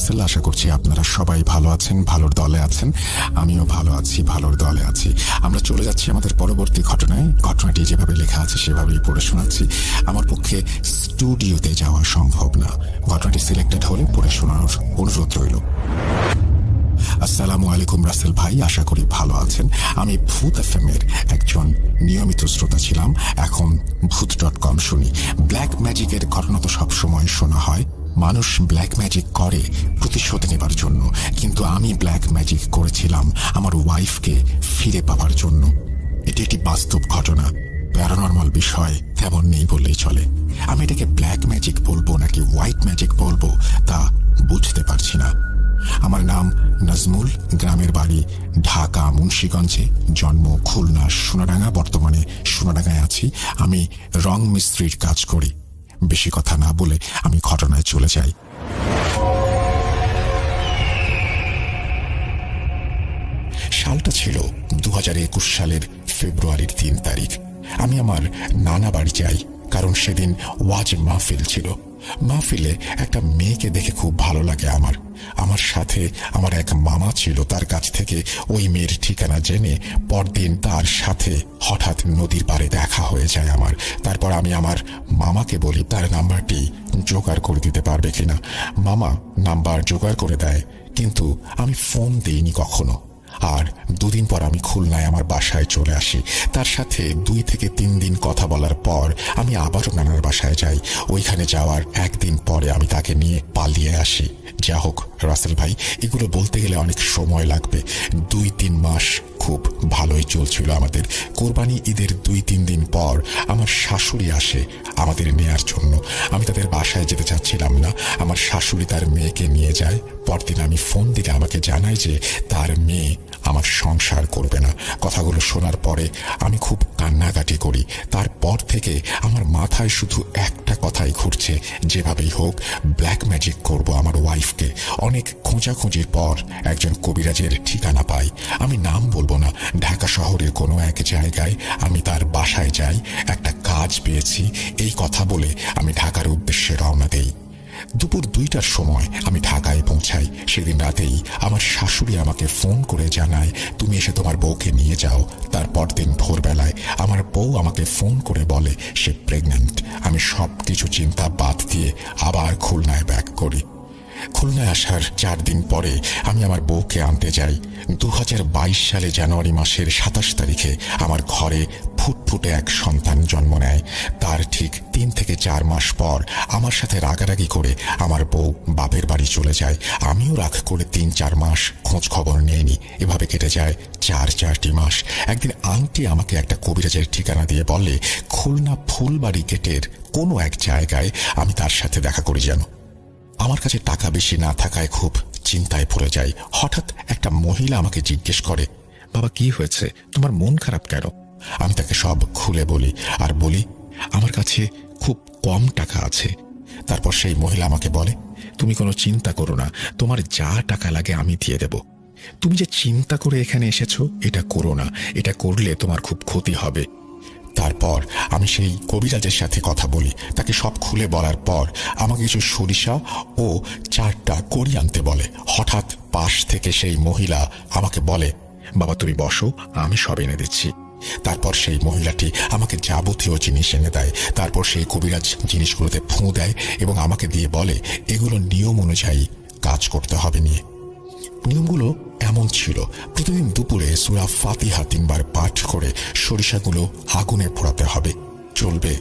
রাসেল। আশা করছি আপনারা সবাই ভালো আছেন, ভালোর দলে আছেন। আমিও ভালো আছি, ভালোর দলে আছি। আমরা চলে যাচ্ছি আমাদের পরবর্তী ঘটনায়। ঘটনাটি যেভাবে লেখা আছে সেভাবেই পড়ে শোনাচ্ছি। আমার পক্ষে স্টুডিওতে যাওয়া সম্ভব না। ঘটনাটি সিলেক্টেড হলে পড়ে শোনানোর অনুরোধ রইল। আসসালামু আলাইকুম রাসেল ভাই, আশা করি ভালো আছেন। আমি ভূত এফএম এর একজন নিয়মিত শ্রোতা ছিলাম, এখন ভূত.com শুনি। ব্ল্যাক ম্যাজিকের ঘটনা তো সবসময় শোনা হয়। মানুষ ব্ল্যাক ম্যাজিক করে প্রতিশোধ নেবার জন্য, কিন্তু আমি ব্ল্যাক ম্যাজিক করেছিলাম আমার ওয়াইফকে ফিরে পাওয়ার জন্য। এটি একটি বাস্তব ঘটনা, প্যারানর্মাল বিষয় তেমন নেই বললেই চলে। আমি এটাকে ব্ল্যাক ম্যাজিক বলবো নাকি হোয়াইট ম্যাজিক বলবো তা বুঝতে পারছি না। আমার নাম নাজমুল, গ্রামের বাড়ি ঢাকা মুন্সিগঞ্জে, জন্ম খুলনা সোনাডাঙ্গা। বর্তমানে সোনাডাঙ্গায় আছি। আমি রং মিস্ত্রির কাজ করি। বেশি কথা না বলে আমি ঘটনায় চলে যাই। সালটা ছিল 2021 সালের ফেব্রুয়ারির 3 তারিখ। আমি আমার নানা বাড়ি যাই, কারণ সেদিন ওয়াজ মাহফিল ছিল। মাহফিলে একটা মেয়েকে দেখে খুব ভালো লাগে আমার। আমার সাথে আমার এক মামা ছিল, তার কাছ থেকে ওই মেয়ের ঠিকানা জেনে পরদিন তার সাথে হঠাৎ নদীর পাড়ে দেখা হয়ে যায় আমার। তারপর আমি আমার মামাকে বলি তার নাম্বারটি জোগাড় করে দিতে পারবে কিনা। মামা নাম্বার জোগাড় করে দেয়, কিন্তু আমি ফোন দিইনি কখনো। আর দুদিন পর আমি খুলনায় আমার বাসায় চলে আসি। তার সাথে 2 থেকে 3 দিন কথা বলার পর আমি আবারও নানার বাসায় যাই। ওইখানে যাওয়ার একদিন পরে আমি তাকে নিয়ে পালিয়ে আসি। যা হোক রাসেল ভাই, এগুলো বলতে গেলে অনেক সময় লাগবে। 2-3 মাস খুব ভালোই চলছিল আমাদের। কোরবানি ঈদের 2-3 দিন পর আমার শাশুড়ি আসে আমাদের নেয়ার জন্য। আমি তাদের বাসায় যেতে চাচ্ছিলাম না। আমার শাশুড়ি তার মেয়েকে নিয়ে যায়। পরদিন আমি ফোন দিলে আমাকে জানায় যে তার মেয়ে আমার সংসার করবে না। কথাগুলো শোনার পরে আমি খুব কান্নাকাটি করি। তারপর থেকে আমার মাথায় শুধু একটা কথাই ঘুরছে, যেভাবেই হোক ব্ল্যাক ম্যাজিক করব আমার ওয়াইফকে। অনেক খোঁজাখুঁজির পর একজন কবিরাজের ঠিকানা পাই। আমি নাম বলবো না, ঢাকা শহরের কোনো এক জায়গায় আমি তার বাসায় যাই। একটা কাজ পেয়েছি এই কথা বলে আমি ঢাকার উদ্দেশ্যে রওনা দেই। দুপুর 2টার সময় আমি ঢাকায় পৌঁছাই। সেদিন রাতেই আমার শাশুড়ি আমাকে ফোন করে জানায়, তুমি এসে তোমার বউকে নিয়ে যাও। তারপর দিন ভোরবেলায় আমার বউ আমাকে ফোন করে বলে সে প্রেগন্যান্ট। আমি সব কিছু চিন্তা বাদ দিয়ে আবার খুলনায় ব্যাক করি। খুলনায় আসার 4 দিন পরে আমি আমার বউকে আনতে যাই। 2022 সালে জানুয়ারি মাসের 27 তারিখে আমার ঘরে ফুটফুটে এক সন্তান জন্ম নেয়। তার ঠিক 3 থেকে 4 মাস পর আমার সাথে রাগারাগি করে আমার বউ বাপের বাড়ি চলে যায়। আমিও রাগ করে 3-4 মাস খোঁজ খবর নেইনি। এভাবে কেটে যায় 4টি মাস। একদিন আন্টি আমাকে একটা কবিরাজের ঠিকানা দিয়ে বলে খুলনা ফুলবাড়ি গেটের কোনো এক জায়গায় আমি তার সাথে দেখা করি যেন। আমার কাছে টাকা বেশি না থাকায় খুব চিন্তায় পড়ে যাই। হঠাৎ একটা মহিলা আমাকে জিজ্ঞেস করে, বাবা কি হয়েছে, তোমার মন খারাপ কেন? আমি তাকে সব খুলে বলি আর বলি আমার কাছে খুব কম টাকা আছে। তারপর সেই মহিলা আমাকে বলে, তুমি কোনো চিন্তা করো না, তোমার যা টাকা লাগে আমি দিয়ে দেব। তুমি যে চিন্তা করে এখানে এসেছো এটা করো না, এটা করলে তোমার খুব ক্ষতি হবে। তারপর আমি সেই কবিরাজের সাথে কথা বলি। তাকে সব খুলে বলার পর আমাকে কিছু সরিষা ও 4টা কড়ি আনতে বলে। হঠাৎ পাশ থেকে সেই মহিলা আমাকে বলে, বাবা তুমি বসো, আমি সব এনে দিচ্ছি। তারপর সেই মহিলাটি আমাকে যাবতীয় জিনিস এনে দেয়। তারপর সেই কবিরাজ জিনিসগুলোতে ফুঁ দেয় এবং আমাকে দিয়ে বলে এগুলো নিয়ম অনুযায়ী কাজ করতে হবে নিয়ে। নিয়মগুলো এমন ছিল, প্রতিদিন দুপুরে সূরা ফাতিহা 3 বার পাঠ করে সরিষাগুলো আগুনে পোড়াতে হবে। চলবে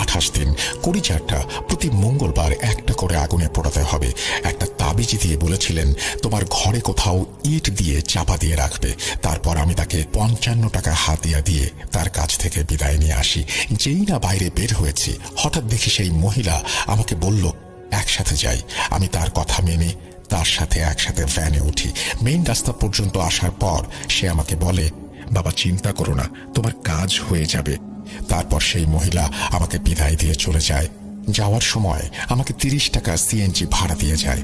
28 দিন। কড়ি 4টা, প্রতি মঙ্গলবার একটা করে আগুনে পোড়াতে হবে। একটা তাবিজ দিয়ে বলেছিলেন তোমার ঘরে কোথাও ইট দিয়ে চাপা দিয়ে রাখবে। তারপর আমি তাকে 55 টাকা হাতিয়া দিয়ে তার কাছ থেকে বিদায় নিয়ে আসি। যেই না বাইরে বের হয়েছি, হঠাৎ দেখি সেই মহিলা আমাকে বলল একসাথে যাই। আমি তার কথা মেনে তার সাথে একসাথে ভ্যানে উঠি। মেইন রাস্তা পর্যন্ত আসার পর সে আমাকে বলে, বাবা চিন্তা করো না, তোমার কাজ হয়ে যাবে। তারপর সেই মহিলা আমাকে বিদায় দিয়ে চলে যায়। যাওয়ার সময় আমাকে 30 টাকা সিএনজি ভাড়া দিয়ে যায়।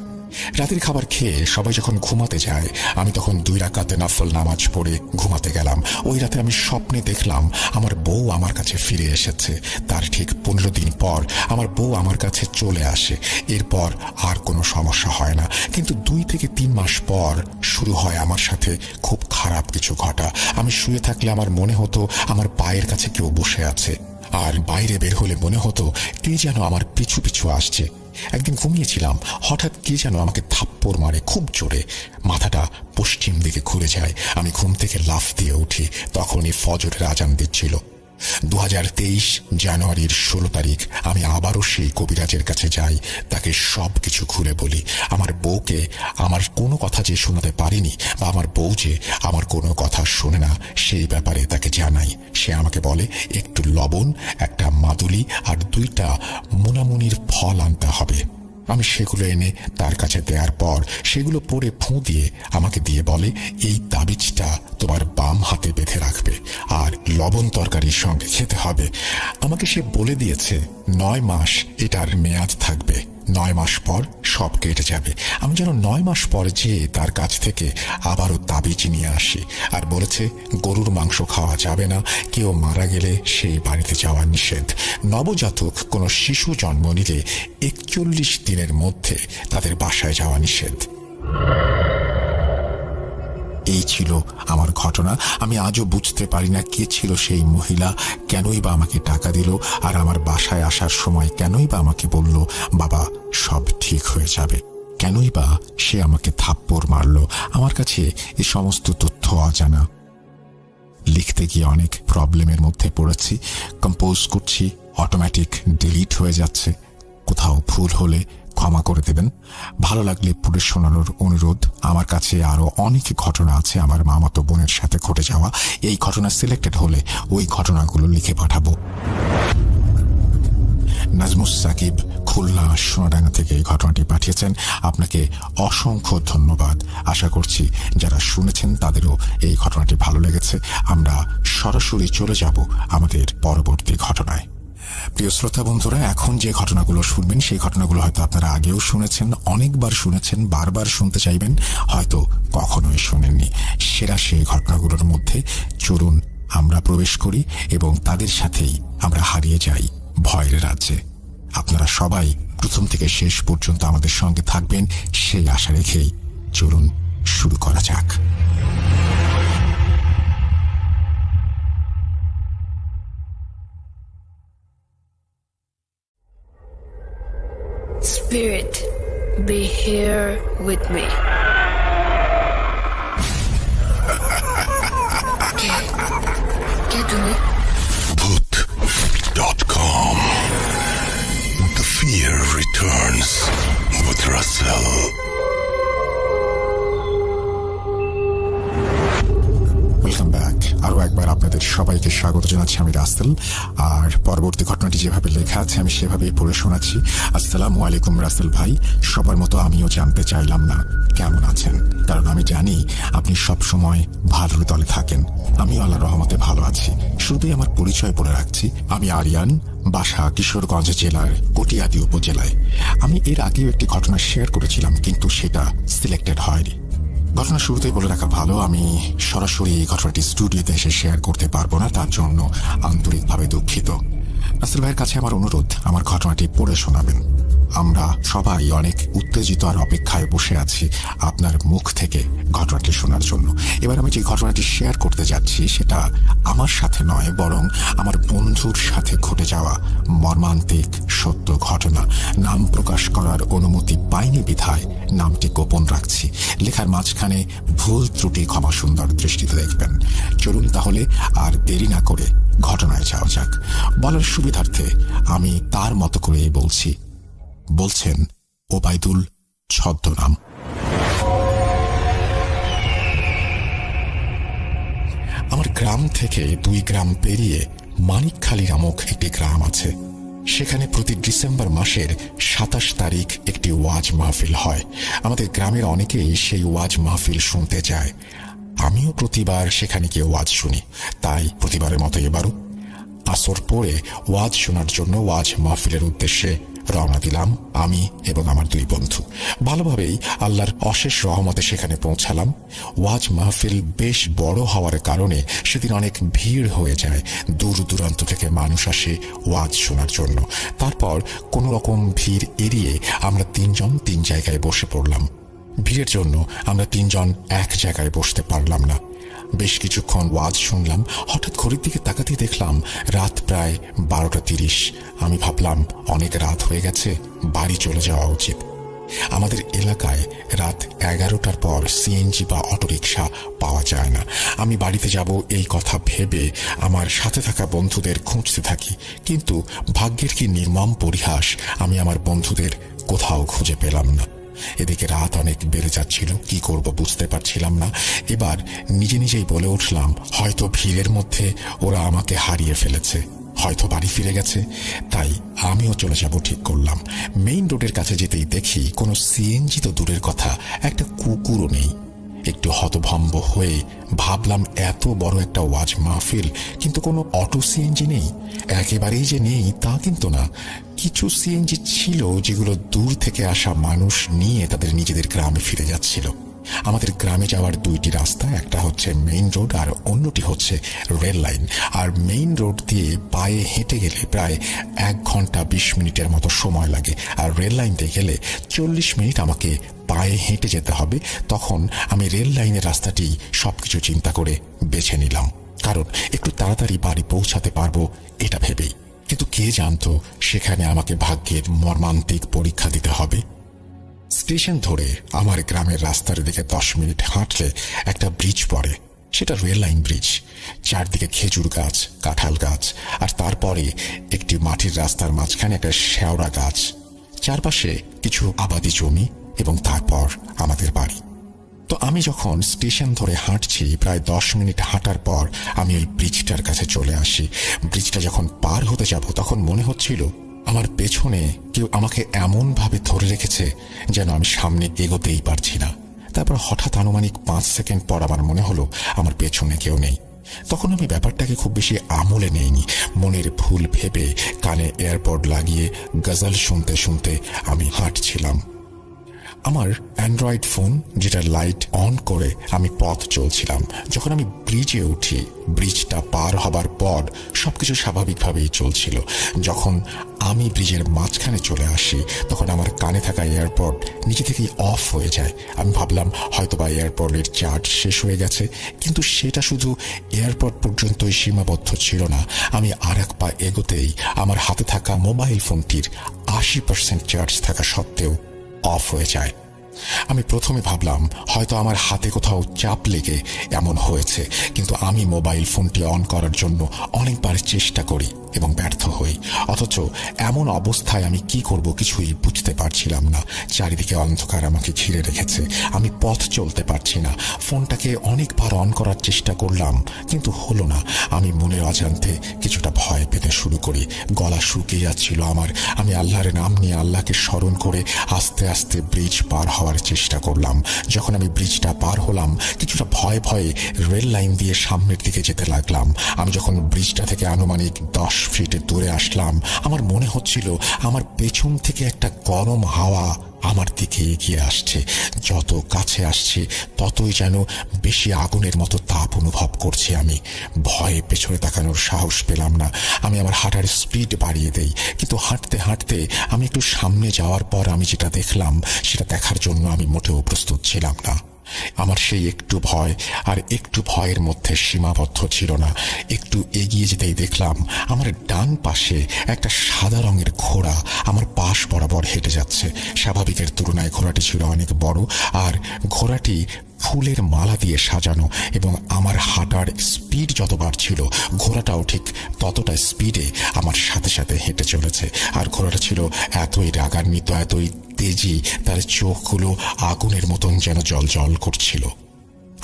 রাতের খাবার খেয়ে সবাই যখন ঘুমাতে যায়, আমি তখন 2 রাকাত নফল নামাজ পড়ে ঘুমাতে গেলাম। ওই রাতে আমি স্বপ্নে দেখলাম আমার বউ আমার কাছে ফিরে এসেছে। তার ঠিক 15 দিন পর আমার বউ আমার কাছে চলে আসে। এরপর আর কোনো সমস্যা হয় না, কিন্তু 2 থেকে 3 মাস পর শুরু হয় আমার সাথে খুব খারাপ কিছু ঘটা। আমি শুয়ে থাকলে আমার মনে হতো আমার পায়ের কাছে কেউ বসে আছে, আর বাইরে বের হলে মনে হতো কে যেন আমার পিছু পিছু আসছে। একদিন ঘুমিয়েছিলাম, হঠাৎ কে যেন আমাকে থাপ্পড় মারে খুব জোরে। মাথাটা পশ্চিম দিকে ঘুরে যায়। আমি ঘুম থেকে লাফ দিয়ে উঠি, তখনই ফজরের আজান দিচ্ছিল। 2023 জানুয়ারির 16 তারিখ আমি আবারও সেই কবিরাজের কাছে যাই। তাকে সবকিছু খুলে বলি। আমার বউকে আমার কোনো কথা যে শোনাতে পারিনি, বা আমার বউ যে আমার কোনো কথা শোনে না, সেই ব্যাপারে তাকে জানাই। সে আমাকে বলে একটু লবণ, একটা মাদুলি আর 2টা মুনামুনির ফল আনতে হবে। আমি সেগুলো এনে তার কাছে দেওয়ার পর সেগুলো পরে ফুঁ দিয়ে আমাকে দিয়ে বলে, এই তাবিজটা তোমার বাম হাতে বেঁধে রাখবে আর লবণ তরকারির সঙ্গে খেতে হবে। আমাকে সে বলে দিয়েছে 9 মাস এটার মেয়াদ থাকবে, 9 মাস পর সব কেটে যাবে। আমি যেন 9 মাস পর যেয়ে তার কাছ থেকে আবারও তাবিজ নিয়ে আসি, আর বলেছে গরুর মাংস খাওয়া যাবে না, কেউ মারা গেলে সেই বাড়িতে যাওয়া নিষেধ। নবজাতক কোনো শিশু জন্ম নিলে 41 দিনের মধ্যে তাদের বাসায় যাওয়া নিষেধ। এই ছিল আমার ঘটনা। আমি আজও বুঝতে পারি না কে ছিল সেই মহিলা, কেনই বা আমাকে টাকা দিল, আর আমার বাসায় আসার সময় কেনই বা আমাকে বলল বাবা সব ঠিক হয়ে যাবে। কেনই বা সে আমাকে থাপ্পড় মারল। আমার কাছে এই সমস্ত তথ্য অজানা। লিখতে গিয়ে অনেক প্রবলেমের মধ্যে পড়েছি। কম্পোজ করছি, অটোমেটিক ডিলিট হয়ে যাচ্ছে। কোথাও ভুল হলে ক্ষমা করে দেবেন। ভালো লাগলে পড়ে শোনানোর অনুরোধ। আমার কাছে আরো অনেক ঘটনা আছে আমার মামাতো বোনের সাথে ঘটে যাওয়া। এই ঘটনা সিলেক্টেড হলে ওই ঘটনাগুলো লিখে পাঠাবো। নাজমুস সাকিব খুলনা সোনাডাঙ্গা থেকে এই ঘটনাটি পাঠিয়েছেন। আপনাকে অসংখ্য ধন্যবাদ। আশা করছি যারা শুনেছেন তাদেরও এই ঘটনাটি ভালো লেগেছে। আমরা সরাসরি চলে যাব আমাদের পরবর্তী ঘটনায়। প্রিয় শ্রোতা বন্ধুরা, এখন যে ঘটনাগুলো শুনবেন সেই ঘটনাগুলো হয়তো আপনারা আগেও শুনেছেন, অনেকবার শুনেছেন, বারবার শুনতে চাইবেন, হয়তো কখনোই শোনেননি। সেরা সেই ঘটনাগুলোর মধ্যে চলুন আমরা প্রবেশ করি এবং তাদের সাথেই আমরা হারিয়ে যাই ভয়ের রাজ্যে। আপনারা সবাই প্রথম থেকে শেষ পর্যন্ত আমাদের সঙ্গে থাকবেন সেই আশা রেখেই চলুন শুরু করা যাক। Spirit, be here with me. क्या तुम्हें? Bhoot.com. The fear returns with Russell. Welcome back. আরো একবার আপনাদের সবাইকে স্বাগত জানাচ্ছি, আমি রাসেল। আর পরবর্তী ঘটনাটি যেভাবে লেখা আছে আমি সেভাবেই পড়ে শোনাচ্ছি। আসসালামু আলাইকুম রাসেল ভাই। সবার মতো আমিও জানতে চাইলাম না কেমন আছেন, কারণ আমি জানি আপনি সব সময় ভালোর দলে থাকেন। আমি আল্লাহর রহমতে ভালো আছি। শুরুতেই আমার পরিচয় বলে রাখছি, আমি আরিয়ান, বাসা কিশোরগঞ্জ জেলার কটিয়াদি উপজেলায়। আমি এর আগেও একটি ঘটনা শেয়ার করেছিলাম, কিন্তু সেটা সিলেক্টেড হয়নি। ঘটনা শুরুতেই বলে রাখা ভালো, আমি সরাসরি এই ঘটনাটি স্টুডিওতে এসে শেয়ার করতে পারবো না, তার জন্য আন্তরিকভাবে দুঃখিত। রাসেল ভাইয়ের কাছে আমার অনুরোধ, আমার ঘটনাটি পড়ে শোনাবেন। আমরা সবাই অনেক উত্তেজিত আর অপেক্ষায় বসে আছি আপনার মুখ থেকে ঘটনাটি শোনার জন্য। এবার আমি যে ঘটনাটি শেয়ার করতে যাচ্ছি সেটা আমার সাথে নয়, বরং আমার বন্ধুর সাথে ঘটে যাওয়া মর্মান্তিক সত্য ঘটনা। নাম প্রকাশ করার অনুমতি পাইনি বিধায় নামটি গোপন রাখছি। লেখার মাঝখানে ভুল ত্রুটি ক্ষমা সুন্দর দৃষ্টিতে দেখবেন। চলুন তাহলে আর দেরি না করে ঘটনায় যাওয়া যাক। বলার সুবিধার্থে আমি তার মতো করেই বলছি। বলছেন ওবায়দুল ছদ্মনাম। আমার গ্রাম থেকে 2 গ্রাম পেরিয়ে মানিকখালী নামক একটি গ্রাম আছে। সেখানে প্রতি ডিসেম্বর মাসের 27 তারিখ একটি ওয়াজ মাহফিল হয়। আমাদের গ্রামের অনেকেই সেই ওয়াজ মাহফিল শুনতে যায়। আমিও প্রতিবার সেখানে গিয়ে ওয়াজ শুনি। তাই প্রতিবারের মতো এবারও আসর পরে ওয়াজ শোনার জন্য ওয়াজ মাহফিলের উদ্দেশ্যে রওনা দিলাম আমি এবং আমার দুই বন্ধু। ভালোভাবেই আল্লাহর অশেষ রহমতে সেখানে পৌঁছালাম। ওয়াজ মাহফিল বেশ বড় হওয়ার কারণে সেদিন অনেক ভিড় হয়ে যায়। দূর দূরান্ত থেকে মানুষ আসে ওয়াজ শোনার জন্য। তারপর কোনো রকম ভিড় এড়িয়ে আমরা তিনজন তিন জায়গায় বসে পড়লাম। ভিড়ের জন্য আমরা তিনজন এক জায়গায় বসতে পারলাম না। বেশ কিছুক্ষণ ওয়াজ শুনলাম। হঠাৎ ঘড়ির দিকে তাকাতে দেখলাম রাত প্রায় 12:30। আমি ভাবলাম অনেক রাত হয়ে গেছে, বাড়ি চলে যাওয়া উচিত। আমাদের এলাকায় রাত 11টার পর সিএনজি বা অটোরিকশা পাওয়া যায় না। আমি বাড়িতে যাব এই কথা ভেবে আমার সাথে থাকা বন্ধুদের খুঁজতে থাকি, কিন্তু ভাগ্যের কি নির্মম পরিহাস, আমি আমার বন্ধুদের কোথাও খুঁজে পেলাম না। এদিকে রাত অনেক বেড়ে যাচ্ছিল, কি করব বুঝতে পারছিলাম না। এবার নিজে নিজেই বলে উঠলাম, হয়তো ভিড়ের মধ্যে ওরা আমাকে হারিয়ে ফেলেছে, হয়তো বাড়ি ফিরে গেছে, তাই আমিও চলে যাব ঠিক করলাম। মেইন রোডের কাছে যেতেই দেখি কোনো সিএনজি তো দূরের কথা, একটা কুকুরও নেই। একটু হতভম্ব হয়ে ভাবলাম এত বড় একটা ওয়াজ মাহফিল, কিন্তু কোনো অটো সিএনজি নেই। একেবারেই যে নেই তা কিন্তু না, কিছু সিএনজি ছিল যেগুলো দূর থেকে আসা মানুষ নিয়ে তাদের নিজেদের গ্রামে ফিরে যাচ্ছিল। আমাদের গ্রামে যাওয়ার দুইটি রাস্তা, একটা হচ্ছে মেইন রোড আর অন্যটি হচ্ছে রেল লাইন। আর মেইন রোড দিয়ে পায়ে হেঁটে গেলে প্রায় 1 ঘন্টা 20 মিনিটের মতো সময় লাগে, আর রেল লাইন দিয়ে গেলে 40 মিনিট আমাকে পায়ে হেঁটে যেতে হবে। তখন আমি রেল লাইনের রাস্তাটি সবকিছু চিন্তা করে বেছে নিলাম, কারণ একটু তাড়াতাড়ি বাড়ি পৌঁছাতে পারবো এটা ভেবেই। কিন্তু কে জানতো সেখানে আমাকে ভাগ্যের মর্মান্তিক পরীক্ষা দিতে হবে। স্টেশন ধরে আমার গ্রামের রাস্তার দিকে 10 মিনিট হাঁটলে একটা ব্রিজ পড়ে। সেটা রেল লাইন ব্রিজ। চারদিকে খেজুর গাছ, কাঁঠাল গাছ, আর তারপরে একটি মাটির রাস্তার মাঝখানে একটা শেওড়া গাছ। চারপাশে কিছু আবাদি জমি এবং তারপর আমাদের বাড়ি। তো আমি যখন স্টেশন ধরে হাঁটছি, প্রায় 10 মিনিট হাঁটার পর আমি ওই ব্রিজটার কাছে চলে আসি। ব্রিজটা যখন পার হতে যাব তখন মনে হচ্ছিল আমার পেছনে কেউ আমাকে এমন ভাবে ধরে রেখেছে যেন আমি সামনে এগোতেই পারছি না। তারপর হঠাৎ আনুমানিক 5 সেকেন্ড পর আমার মনে হলো আমার পেছনে কেউ নেই। তখন আমি ব্যাপারটাকে খুব বেশি আমলে নেইনি। মনের ভুল ভেবে কানে এয়ারপড লাগিয়ে গজল শুনতে শুনতে আমি হাঁটছিলাম। আমার অ্যান্ড্রয়েড ফোন যেটা লাইট অন করে আমি পথ চলছিলাম। যখন আমি ব্রিজে উঠি, ব্রিজটা পার হবার পর সবকিছু স্বাভাবিকভাবেই চলছিল। যখন আমি ব্রিজের মাঝখানে চলে আসি তখন আমার কানে থাকা এয়ারপড নিজে থেকেই অফ হয়ে যায়। আমি ভাবলাম হয়তোবা এয়ারপডের চার্জ শেষ হয়ে গেছে, কিন্তু সেটা শুধু এয়ারপড পর্যন্তই সীমাবদ্ধ ছিল না। আমি আর এক পা এগোতেই আমার হাতে থাকা মোবাইল ফোনটির 80% চার্জ থাকা সত্ত্বেও অফ হয়ে যায়। আমি প্রথমে ভাবলাম হয়তো আমার হাতে কোথাও চাপ লেগে এমন হয়েছে, কিন্তু আমি মোবাইল ফোনটি অন করার জন্য অনেকবার চেষ্টা করি এবং ব্যর্থ হই। অথচ এমন অবস্থায় আমি কি করব কিছুই বুঝতে পারছিলাম না। চারিদিকে অন্ধকার আমাকে ঘিরে রেখেছে, আমি পথ চলতে পারছি না। ফোনটাকে অনেকবার অন করার চেষ্টা করলাম, কিন্তু হলো না। আমি মনের অজান্তে কিছুটা ভয় পেতে শুরু করি। গলা শুকিয়ে যাচ্ছিল আমার। আমি আল্লাহর নাম নিয়ে আল্লাহকে স্মরণ করে আস্তে আস্তে ব্রিজ পার হওয়ার চেষ্টা করলাম। যখন আমি ব্রিজটা পার হলাম, কিছুটা ভয়ে ভয়ে রেল লাইন দিয়ে সামনের দিকে যেতে লাগলাম। আমি যখন ব্রিজটা থেকে আনুমানিক 10 ফিট দূরে আসলাম, আমার মনে হচ্ছিল আমার পেছন থেকে একটা গরম হাওয়া আমার দিকে এগিয়ে আসছে। যত কাছে আসছে ততই যেন বেশি আগুনের মতো তাপ অনুভব করছি। আমি ভয়ে পেছনে তাকানোর সাহস পেলাম না। আমি আমার হাঁটার স্পিড বাড়িয়ে দেই, কিন্তু হাঁটতে হাঁটতে আমি একটু সামনে যাওয়ার পর আমি যেটা দেখলাম সেটা দেখার জন্য আমি মোটেও প্রস্তুত ছিলাম না। আমার সেই একটু ভয় আর একটু ভয়ের মধ্যে সীমাবদ্ধ ছিল না। একটু এগিয়ে যেতেই দেখলাম আমার ডান পাশে একটা সাদা রঙের ঘোড়া আমার পাশ বরাবর হেঁটে যাচ্ছে। স্বাভাবিকের তুলনায় ঘোড়াটি ছিল অনেক বড়, আর ঘোড়াটি ফুলের মালা দিয়ে সাজানো, এবং আমার হাঁটার স্পিড যত বাড়ছিল ঘোড়াটাও ঠিক ততটা স্পিডে আমার সাথে সাথে হেঁটে চলেছে। আর ঘোড়াটা ছিল এতই রাগান্বিত, এতই তেজি, তার চোখগুলো আগুনের মতন যেন জ্বলজ্বল করছিল।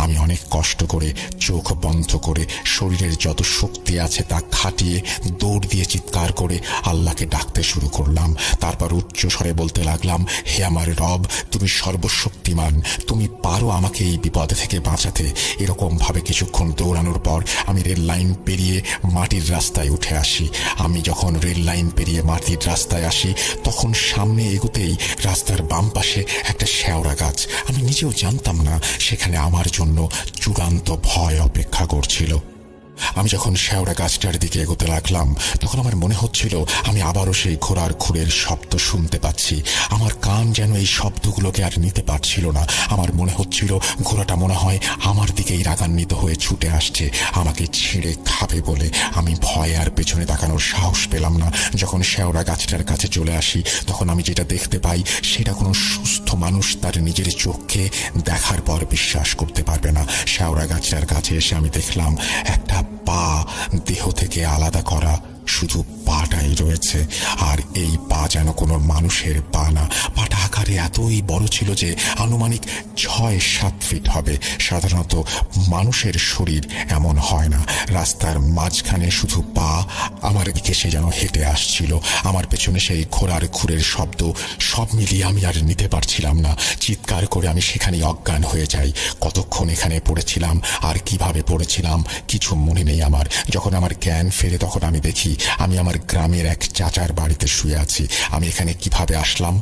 আমি অনেক কষ্ট করে চোখ বন্ধ করে শরীরের যত শক্তি আছে তা খাটিয়ে দৌড় দিয়ে চিৎকার করে আল্লাহকে ডাকতে শুরু করলাম। তারপর উচ্চ স্বরে বলতে লাগলাম, হে আমার রব, তুমি সর্বশক্তিমান, তুমি পারো আমাকে এই বিপদ থেকে বাঁচাতে। এরকম ভাবে কিছুক্ষণ দৌড়ানোর পর আমি রেল লাইন পেরিয়ে মাটির রাস্তায় উঠে আসি। আমি যখন রেল লাইন পেরিয়ে মাটির রাস্তায় আসি তখন সামনে এগোতেই রাস্তার বাম পাশে একটা শেওড়া গাছ। আমি নিজেও জানতাম না সেখানে আমার জন্য চূড়ান্ত ভয় অপেক্ষা করছিল। আমি যখন শেওড়া গাছটার দিকে এগোতে লাগলাম তখন আমার মনে হচ্ছিল আমি আবারও সেই ঘোড়ার খুরের শব্দ শুনতে পাচ্ছি। আমার কান যেন এই শব্দগুলোকে আর নিতে পারছিল না। আমার মনে হচ্ছিল ঘোড়াটা মনে হয় আমার দিকেই রাগান্বিত হয়ে ছুটে আসছে, আমাকে ছিঁড়ে খাবে বলে। আমি ভয়ে আর পেছনে তাকানোর সাহস পেলাম না। যখন শেওড়া গাছটার কাছে চলে আসি তখন আমি যেটা দেখতে পাই সেটা কোনো সুস্থ মানুষ তার নিজের চোখকে দেখার পর বিশ্বাস করতে পারবে না। শেওড়া গাছটার কাছে এসে আমি দেখলাম একটা পা দেহ থেকে আলাদা করা, শুধু পাটাই রয়েছে। আর এই পা যেন কোনো মানুষের পা না। পাটা আকারে এতই বড় ছিল যে আনুমানিক 6-7 ফিট হবে। সাধারণত মানুষের শরীর এমন হয় না। রাস্তার মাঝখানে শুধু পা, আমার দিকে সে যেন হেঁটে আসছিল। আমার পেছনে সেই ঘোড়ার খুরের শব্দ, সব মিলিয়ে আমি আর নিতে পারছিলাম না। চিৎকার করে আমি সেখানেই অজ্ঞান হয়ে যাই। কতক্ষণ এখানে পড়েছিলাম আর কিভাবে পড়েছিলাম কিছু মনে নেই আমার। যখন আমার জ্ঞান ফেরে তখন আমি দেখি আমি আমার গ্রামের এক চাচার বাড়িতে শুয়ে আছি। আমি এখানে কিভাবে আসলাম?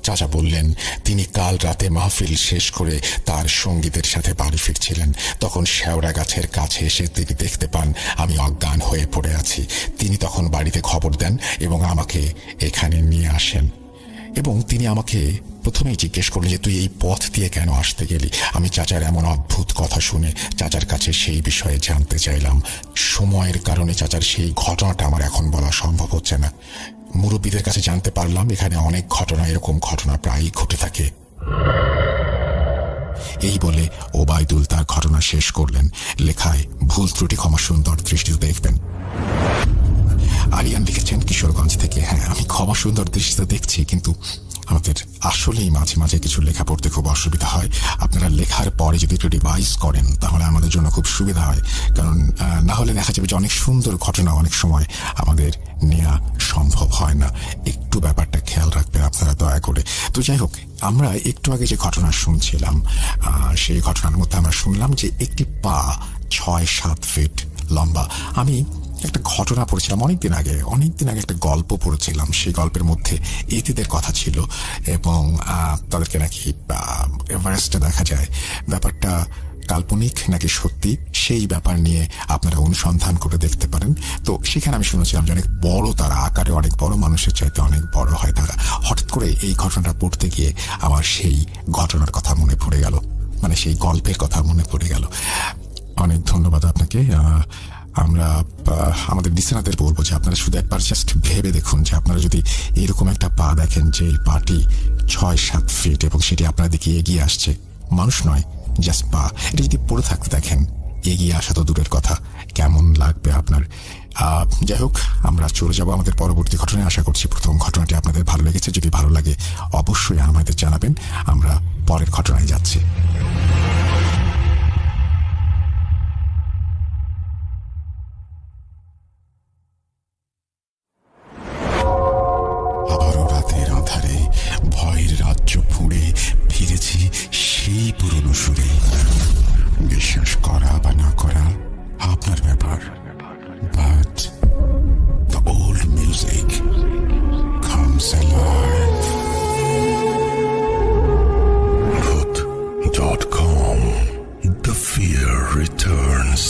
চাচা বললেন তিনি কাল রাতে মাহফিল শেষ করে তার সঙ্গীদের সাথে বাড়ি ফিরছিলেন। তখন শেওড়া গাছের কাছে এসে তিনি দেখতে পান আমি অজ্ঞান হয়ে পড়ে আছি। তিনি তখন বাড়িতে খবর দেন এবং আমাকে এখানে নিয়ে আসেন। এবং তিনি আমাকে প্রথমেই জিজ্ঞেস করলেন যে তুই এই পথ দিয়ে কেন আসতে গেলি। আমি চাচার এমন অদ্ভুত কথা শুনে চাচার কাছে সেই বিষয়ে জানতে চাইলাম। সময়ের কারণে চাচার সেই ঘটনাটা আমার এখন বলা সম্ভব হচ্ছে না। মুরব্বীদের কাছে জানতে পারলাম এখানে অনেক ঘটনা, এরকম ঘটনা প্রায়ই ঘটে থাকে। এই বলে ওবায়দুল তার ঘটনা শেষ করলেন। লেখায় ভুল ত্রুটি ক্ষমা সুন্দর দৃষ্টিতে দেখবেন। আরিয়ান লিখেছেন কিশোরগঞ্জ থেকে, হ্যাঁ আমি ক্ষমা সুন্দর দৃষ্টিতে দেখছি, কিন্তু আমাদের আসলেই মাঝে মাঝে কিছু লেখা পড়তে খুব অসুবিধা হয়। আপনারা লেখার পরে যদি একটু রিভাইজ করেন তাহলে আমাদের জন্য খুব সুবিধা হয়। কারণ না হলে দেখা যাবে যে অনেক সুন্দর ঘটনা অনেক সময় আমাদের নেওয়া সম্ভব হয় না। একটু ব্যাপারটা খেয়াল রাখবেন আপনারা দয়া করে। তো যাই হোক, আমরা একটু আগে যে ঘটনা শুনছিলাম সেই ঘটনার মধ্যে আমরা শুনলাম যে একটি পা 6-7 ফিট লম্বা। আমি একটা ঘটনা পড়েছিলাম অনেকদিন আগে একটা গল্প পড়েছিলাম। সেই গল্পের মধ্যে ইতিদের কথা ছিল এবং তাদেরকে নাকি এভারেস্টে দেখা যায়। ব্যাপারটা কাল্পনিক নাকি সত্যি সেই ব্যাপার নিয়ে আপনারা অনুসন্ধান করে দেখতে পারেন। তো সেখানে আমি শুনেছিলাম যে অনেক বড় তারা, আকারে অনেক বড়, মানুষের চাইতে অনেক বড় হয় তারা। হঠাৎ করে এই ঘটনাটা পড়তে গিয়ে আমার সেই ঘটনার কথা মনে পড়ে গেল, মানে সেই গল্পের কথা মনে পড়ে গেল। অনেক ধন্যবাদ আপনাকে। আমরা আমাদের লিসেনারদের বলবো যে আপনারা শুধু একবার জাস্ট ভেবে দেখুন যে আপনারা যদি এরকম একটা পা দেখেন যে এই পাটি 6-7 ফিট এবং সেটি আপনার দিকে এগিয়ে আসছে, মানুষ নয় জাস্ট পা, এটা যদি পড়ে থাকতে দেখেন, এগিয়ে আসা তো দূরের কথা, কেমন লাগবে আপনার। যাই হোক, আমরা চলে যাবো আমাদের পরবর্তী ঘটনায়। আশা করছি প্রথম ঘটনাটি আপনাদের ভালো লেগেছে। যদি ভালো লাগে অবশ্যই আমাদের জানাবেন। আমরা পরের ঘটনায় যাচ্ছি। ভয়ের রাজ্য ফুঁড়ে ফিরেছি সেই পুরনো সুরে। বিশ্বাস করা বা না করা আপনার ব্যাপার, but the old music comes alive. Truth.com. The fear returns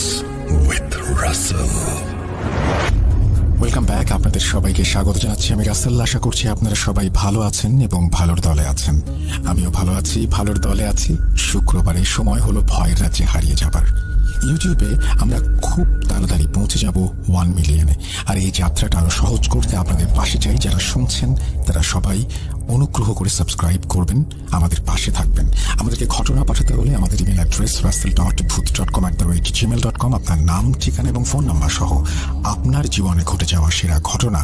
with Russell. Welcome back. আপনাদের সবাইকে স্বাগত জানাচ্ছি। আমি রাসেল। আশা করছি আপনারা সবাই ভালো আছেন এবং ভালোর দলে আছেন। আমিও ভালো আছি, ভালোর দলে আছি। শুক্রবারে সময় হলো ভয়ের রাজ্যে হারিয়ে যাবার। ইউটিউবে আমরা খুব তাড়াতাড়ি পৌঁছে যাব 1 মিলিয়নে। আর এই যাত্রাটা আরো সহজ করতে আপনাদের পাশে চাই। যারা শুনছেন তারা সবাই অনুগ্রহ করে সাবস্ক্রাইব করবেন, আমাদের পাশে থাকবেন। আমাদেরকে ঘটনা পাঠাতে হলে আমাদের ইমেল অ্যাড্রেস russell.booth.com@gmail.com। আপনার নাম, ঠিকানা এবং ফোন নাম্বার সহ আপনার জীবনে ঘটে যাওয়া সেরা ঘটনা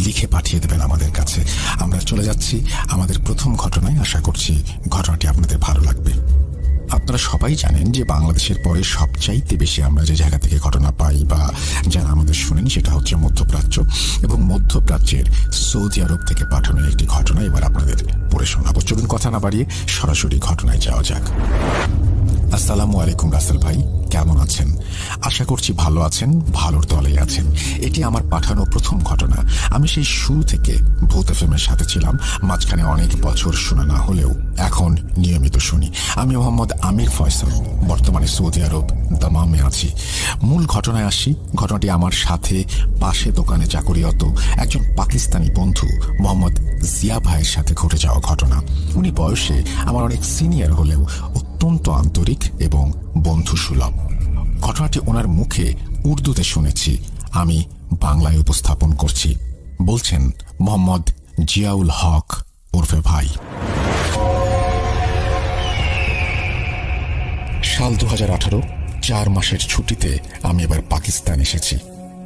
লিখে পাঠিয়ে দেবেন আমাদের কাছে। আমরা চলে যাচ্ছি আমাদের প্রথম ঘটনায়। আশা করছি ঘটনাটি আপনাদের ভালো লাগবে। আপনারা সবাই জানেন যে বাংলাদেশের পরে সবচাইতে বেশি আমরা যে জায়গা থেকে ঘটনা পাই বা যারা আমাদের শুনেন সেটা হচ্ছে মধ্যপ্রাচ্য, এবং মধ্যপ্রাচ্যের সৌদি আরব থেকে পাঠানো একটি ঘটনা এবার আপনাদের পড়ে শোনাবো। চলুন কথা না বাড়িয়ে সরাসরি ঘটনায় যাওয়া যাক। আসসালামু আলাইকুম রাসেল ভাই, কেমন আছেন? আশা করছি ভালো আছেন, ভালোর তলেই আছেন। এটি আমার পাঠানো প্রথম ঘটনা। আমি সেই শুরু থেকে ভূত এফএমের সাথে ছিলাম, মাঝখানে অনেক বছর শোনা না হলেও এখন নিয়মিত শুনি। আমি মোহাম্মদ আমির ফয়সাল, বর্তমানে সৌদি আরব দামামে আছি। মূল ঘটনায় আসি। ঘটনাটি আমার সাথে পাশে দোকানে চাকরিরত একজন পাকিস্তানি বন্ধু মোহাম্মদ জিয়া ভাইয়ের সাথে ঘটে যাওয়া ঘটনা। উনি বয়সে আমার অনেক সিনিয়র হলেও অত্যন্ত আন্তরিক এবং বন্ধুসুলভ। ঘটনাটি ওনার মুখে উর্দুতে শুনেছি, আমি বাংলায় উপস্থাপন করছি। বলছেন মোহাম্মদ জিয়াউল হক ওরফে ভাই। সাল 2018, 4 মাসের ছুটিতে আমি এবার পাকিস্তান এসেছি।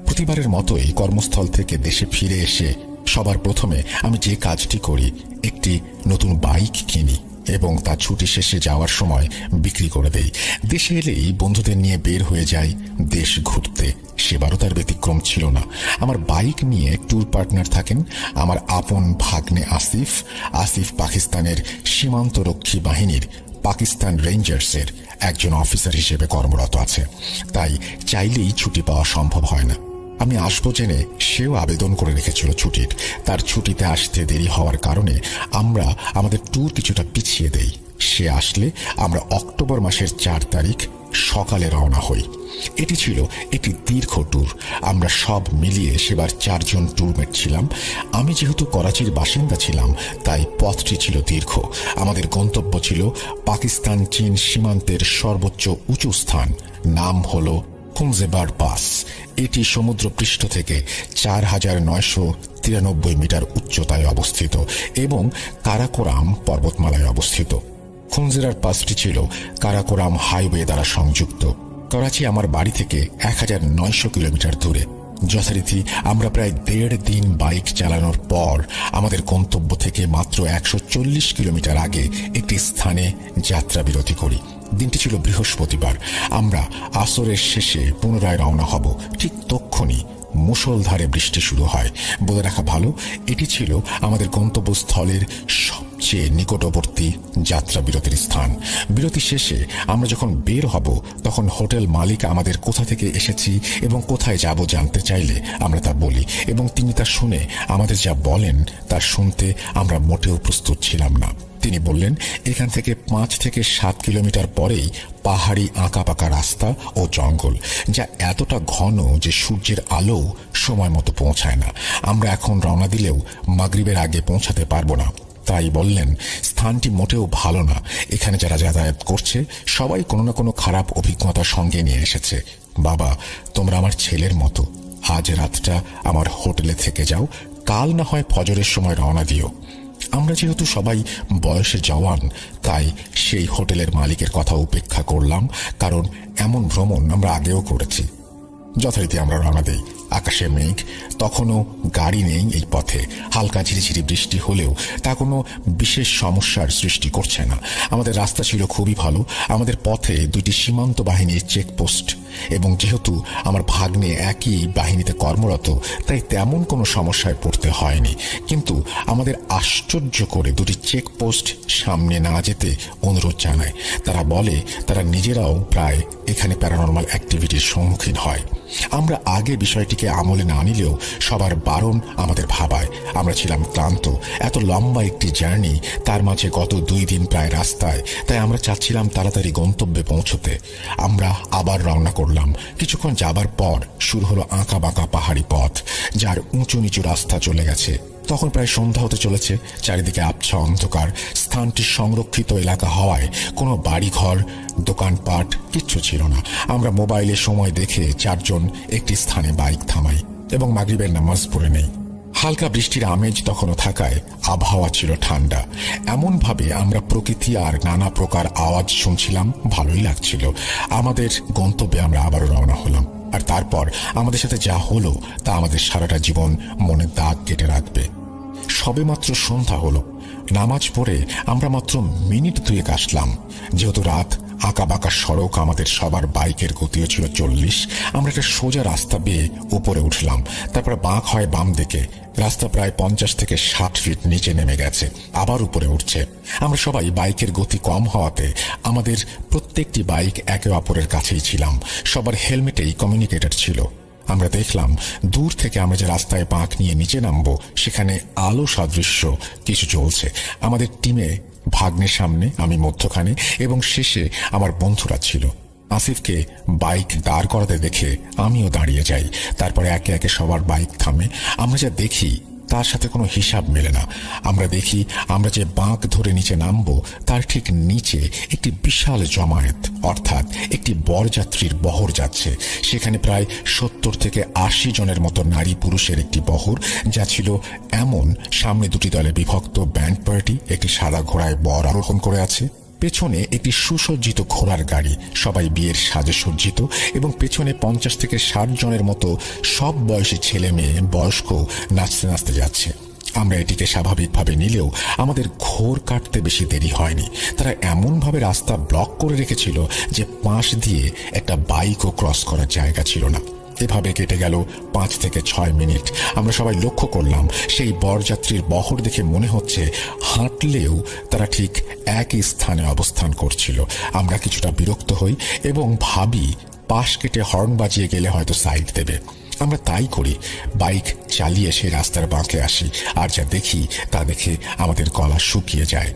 প্রতিবারের মতোই কর্মস্থল থেকে দেশে ফিরে এসে সবার প্রথমে আমি যে কাজটি করি, একটি নতুন বাইক কিনি এবং তা ছুটি শেষে যাওয়ার সময় বিক্রি করে দেই। দেশে এলেই বন্ধুদের নিয়ে বের হয়ে যাই দেশ ঘুরতে। সেবারও তার ব্যতিক্রম ছিল না। আমার বাইক নিয়ে ট্যুর পার্টনার থাকেন আমার আপন ভাগ্নে আসিফ। আসিফ পাকিস্তানের সীমান্তরক্ষী বাহিনীর পাকিস্তান রেঞ্জার্সের একজন অফিসার হিসেবে কর্মরত আছে, তাই চাইলেই ছুটি পাওয়া সম্ভব হয় না। আমি আসবো জেনে সেও আবেদন করে রেখেছিল ছুটির। তার ছুটিতে আসতে দেরি হওয়ার কারণে আমরা আমাদের ট্যুর কিছুটা পিছিয়ে দেই। সে আসলে আমরা অক্টোবর মাসের 4 তারিখ সকালে রওনা হই। এটি ছিল একটি দীর্ঘ ট্যুর। আমরা সব মিলিয়ে সেবার 4 জন ট্যুরমেট ছিলাম। আমি যেহেতু করাচির বাসিন্দা ছিলাম, তাই পথটি ছিল দীর্ঘ। আমাদের গন্তব্য ছিল পাকিস্তান চীন সীমান্তের সর্বোচ্চ উঁচু স্থান, নাম হলো খুনজেবার পাস। এটি সমুদ্রপৃষ্ঠ থেকে 4993 মিটার উচ্চতায় অবস্থিত এবং কারাকোরাম পর্বতমালায় অবস্থিত। খুনজেরার পাসটি ছিল কারাকোরাম হাইওয়ে দ্বারা সংযুক্ত। করাচি আমার বাড়ি থেকে 1900 কিলোমিটার দূরে। যথারীতি আমরা প্রায় 1.5 দিন বাইক চালানোর পর আমাদের গন্তব্য থেকে মাত্র 140 কিলোমিটার আগে একটি স্থানে যাত্রা বিরতি করি। দিনটি ছিল বৃহস্পতিবার। আমরা আসরের শেষে পুনরায় রওনা হব। ঠিক তক্ষুনি মুষলধারে বৃষ্টি শুরু হয়। বলে রাখা ভালো, এটি ছিল আমাদের গন্তব্যস্থলের সবচেয়ে নিকটবর্তী যাত্রা বিরতির স্থান। বিরতি শেষে আমরা যখন বের হব, তখন হোটেল মালিক আমাদের কোথা থেকে এসেছি এবং কোথায় যাব জানতে চাইলে আমরা তা বলি, এবং তিনি তা শুনে আমাদের যা বলেন তা শুনতে আমরা মোটেও প্রস্তুত ছিলাম না। তিনি বললেন, এখান থেকে 5 থেকে 7 কিলোমিটার পরেই পাহাড়ি আঁকাপাকা রাস্তা ও জঙ্গল, যা এতটা ঘন যে সূর্যের আলো সময় মতো পৌঁছায় না। আমরা এখন রওনা দিলেও মাগরিবের আগে পৌঁছাতে পারবো না। তাই বললেন, স্থানটি মোটেও ভালো না। এখানে যারা যাতায়াত করছে সবাই কোনো না কোনো খারাপ অভিজ্ঞতা সঙ্গে নিয়ে এসেছে। বাবা, তোমরা আমার ছেলের মতো। আজ রাতটা আমার হোটেলে থেকে যাও, কাল না হয় ফজরের সময় রওনা দিও। আমরা যেহেতু সবাই বয়সে জওয়ান, তাই সেই হোটেলের মালিকের কথা উপেক্ষা করলাম, কারণ এমন ভ্রমণ আমরা আগেও করেছি। যথারীতি আমরা রওনা দেই। আকাশে মেঘ, তখনও গাড়ি নেই এই পথে। হালকা ঝিরিঝিরি বৃষ্টি হলেও তা কোনো বিশেষ সমস্যার সৃষ্টি করছে না। আমাদের রাস্তা ছিল খুবই ভালো। আমাদের পথে 2টি সীমান্ত বাহিনীর চেকপোস্ট, এবং যেহেতু আমার ভাগ্নে একই বাহিনীতে কর্মরত, তাই তেমন কোনো সমস্যায় পড়তে হয়নি। কিন্তু আমাদের আশ্চর্য করে 2টি চেকপোস্ট সামনে না যেতে অনুরোধ জানায়। তারা বলে তারা নিজেরাও প্রায় এখানে প্যারানরমাল অ্যাক্টিভিটির সম্মুখীন হয়। আমরা আগে বিষয়টিকে আমলে না নিলেও সবার বারণ আমাদের ভাবায়। আমরা ছিলাম ক্লান্ত। এত লম্বা একটি জার্নি, তার মাঝে গত 2 দিন প্রায় রাস্তায়, তাই আমরা চাচ্ছিলাম তাড়াতাড়ি গন্তব্যে পৌঁছতে। আমরা আবার রওনা করলাম। কিছুক্ষণ যাবার পর শুরু হলো আঁকা বাঁকা পাহাড়ি পথ, যার উঁচু নিচু রাস্তা চলে গেছে। তখন প্রায় সন্ধ্যা হতে চলেছে। চারিদিকে আবছা অন্ধকার। স্থানটি সংরক্ষিত এলাকা হওয়ায় কোনো বাড়িঘর, দোকানপাট কিচ্ছু ছিল না। আমরা মোবাইলে সময় দেখে 4 জন একটি স্থানে বাইক থামাই এবং মাগরিবের নামাজ পড়ে নেই। হালকা বৃষ্টির আমেজ তখনও থাকায় আবহাওয়া ছিল ঠান্ডা। এমনভাবে আমরা প্রকৃতি আর নানা প্রকার আওয়াজ শুনছিলাম, ভালোই লাগছিল। আমাদের গন্তব্যে আমরা আবারও রওনা হলাম। আর তারপর আমাদের সাথে যা হলো তা আমাদের সারাটা জীবন মনে দাগ কেটে রাখবে। সবেমাত্র সন্ধ্যা হলো। নামাজ পড়ে আমরা মাত্র মিনিট 2 আসলাম। যেহেতু রাত আঁকাবাঁকা সড়ক, আমাদের সবার বাইকের গতিও ছিল 40। আমরা একটা সোজা রাস্তা বেয়ে উপরে উঠলাম, তারপর বাঁক হয় বাম দিকে। রাস্তা প্রায় 50 থেকে 60 ফিট নিচে নেমে গেছে, আবার উপরে উঠছে। আমরা সবাই বাইকের গতি কম হওয়াতে আমাদের প্রত্যেকটি বাইক একে অপরের কাছেই ছিলাম। সবার হেলমেটেই কমিউনিকেটর ছিল। আমরা দেখলাম দূর থেকে আমরা যে রাস্তায় বাঁক নিয়ে নিচে নামবো সেখানে আলো সাদৃশ্য কিছু চলছে। আমাদের টিমে ভাগ্নের সামনে, আমি মধ্যখানে এবং শেষে আমার বন্ধুরা ছিল। আসিফকে বাইক দাঁড় করাতে দেখে আমিও দাঁড়িয়ে যাই। তারপরে একে একে সবার বাইক থামে। আমরা যা দেখি তার সাথে কোনো হিসাব মেলে না। আমরা দেখি আমরা যে বাঁক ধরে নিচে নামবো তার ঠিক নিচে একটি বিশাল জমায়েত, অর্থাৎ একটি বরযাত্রীর বহর যাচ্ছে। সেখানে প্রায় 70 থেকে 80 জনের মতো নারী পুরুষের একটি বহর, যা ছিল এমন সামনে দুটি দলে বিভক্ত ব্যান্ড পার্টি। একটি সাদা ঘোড়ায় বর আরোহণ করে আছে, পেছনে একটি সুসজ্জিত ঘোড়ার গাড়ি, সবাই বিয়ের সাজে সজ্জিত, এবং পেছনে 50 থেকে 60 জনের মতো সব বয়সী ছেলে মেয়ে, বয়স্ক নাচতে নাচতে যাচ্ছে। আমরা এটিকে স্বাভাবিকভাবে নিলেও আমাদের ঘোর কাটতে বেশি দেরি হয়নি। তারা এমনভাবে রাস্তা ব্লক করে রেখেছিল যে পাশ দিয়ে একটা বাইকও ক্রস করার জায়গা ছিল না। এভাবে কেটে গেল 5 থেকে 6 মিনিট। আমরা সবাই লক্ষ্য করলাম সেই বরযাত্রীর বহর দেখে মনে হচ্ছে হাঁটলেও তারা ঠিক একই স্থানে অবস্থান করছিল। আমরা কিছুটা বিরক্ত হই এবং ভাবি পাশ কেটে হর্ন বাজিয়ে গেলে হয়তো সাইড দেবে। আমরা তাই করি, বাইক চালিয়ে সেই রাস্তার বাঁকে আসি, আর যা দেখি তা দেখে আমাদের গলা শুকিয়ে যায়।